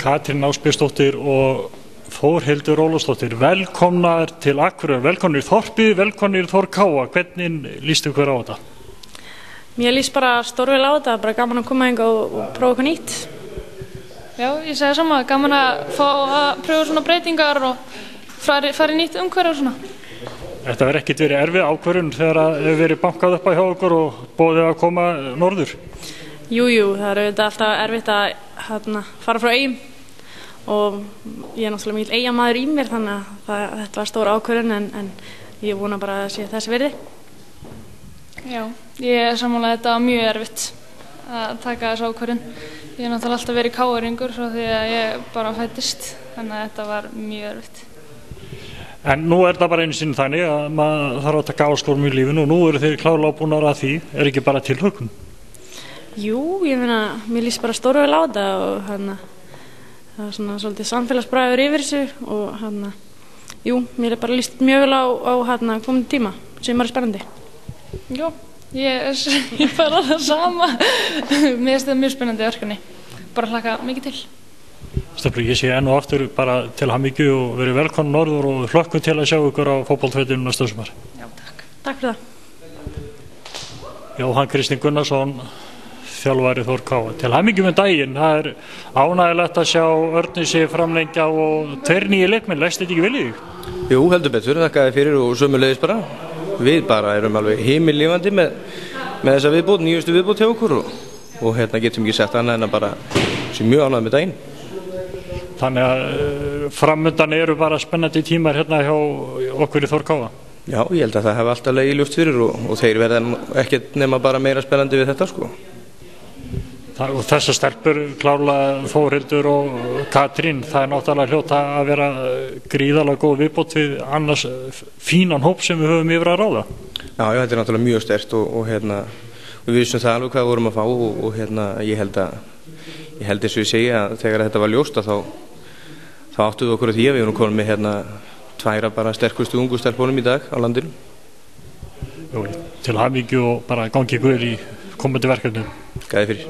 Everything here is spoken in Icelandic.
Katrín Ásbjörnsdóttir og Þórhildur Ólafsdóttir, velkomnar til Akureyrar, velkomnir í þorpið, velkomnir í Þór Káa. Hvernig líst ykkur á þetta? Mér líst bara stórvel á þetta, bara gaman að koma hingað og prófa eitthvað nýtt. Já, ég segi sama, gaman að fá að pröfa svona breytingar og fara í nýtt umhverfi og svona. Þetta verður ekkert verið erfið ákvörðun þegar það hefur verið bankað upp á hjá okkur og boðið að koma norður? Jú, það er auðvitað alltaf erfitt að fara frá Eyjum og ég er náttúrulega mikill Eyjamaður í mér, þannig að þetta var stór ákvörðun en ég vona bara að sé þess virði. Já, ég er sammála, þetta var mjög erfitt að taka þessu ákvörðun. Ég er náttúrulega alltaf verið káeringur frá því að ég bara fæddist, þannig að þetta var mjög erfitt. En nú er það bara einu sinni þannig að maður þarf að taka áskorun í lífinu og nú eru þeir klárlega búnar að því, er ekki bara tilhlökkun? Jú, ég meina, mér líst bara stórvel á þetta og það er svona svolítið samfélagsbræður yfir þessu og jú, mér er bara líst mjög vel á komandi tíma sem er spennandi. Jú, ég bara það sama. Mér finnst þetta mjög spennandi verkefni, bara hlakka mikið til. Stefnir, ég sé enn og aftur bara til hamingju og verið velkomin norður og hlökkum til að sjá ykkur á fótboltavellinum næsta sumar. Já, takk. Takk fyrir það. Jóhann Kristinn Gunnarsson, þjálfari Þór Káa. Til hamingju með daginn, það er ánægilegt að sjá Örnesi framlengja og 2 nýjir leikmenn, leggst þetta ekki vel í þig? Jú, heldur betur, þakkaði fyrir og sömuleiðis bara. Við bara erum alveg himinlifandi með þessa viðbót, nýjustu viðbót hjá okkur og getum ekki sagt annað en að bara sé mjög ánægð með daginn. Þannig að framundan eru bara spennandi tímar hérna hjá okkur í Þór Káa. Já, ég held að það hafi alltaf legið ljóst fyrir og þeir verða ekkert nema bara meira spennandi við þetta sko. Og þessar stelpur, klárlega Þórhildur og Katrín, það er náttúrulega hljóta að vera gríðarlega góð viðbót við annars fínan hóp sem við höfum yfir að ráða. Já, þetta er náttúrulega mjög sterkt og við vissum það alveg hvað við vorum að fá og ég held þess að ég segja að þegar þetta var ljóst að þá áttuðu við okkur að því að við vorum komin með 2 bara sterkustu ungu stelpunum í dag á landinu. Jú, til hamingju og bara gangi ykkur í komandi verkefnum. Gæði fyrir.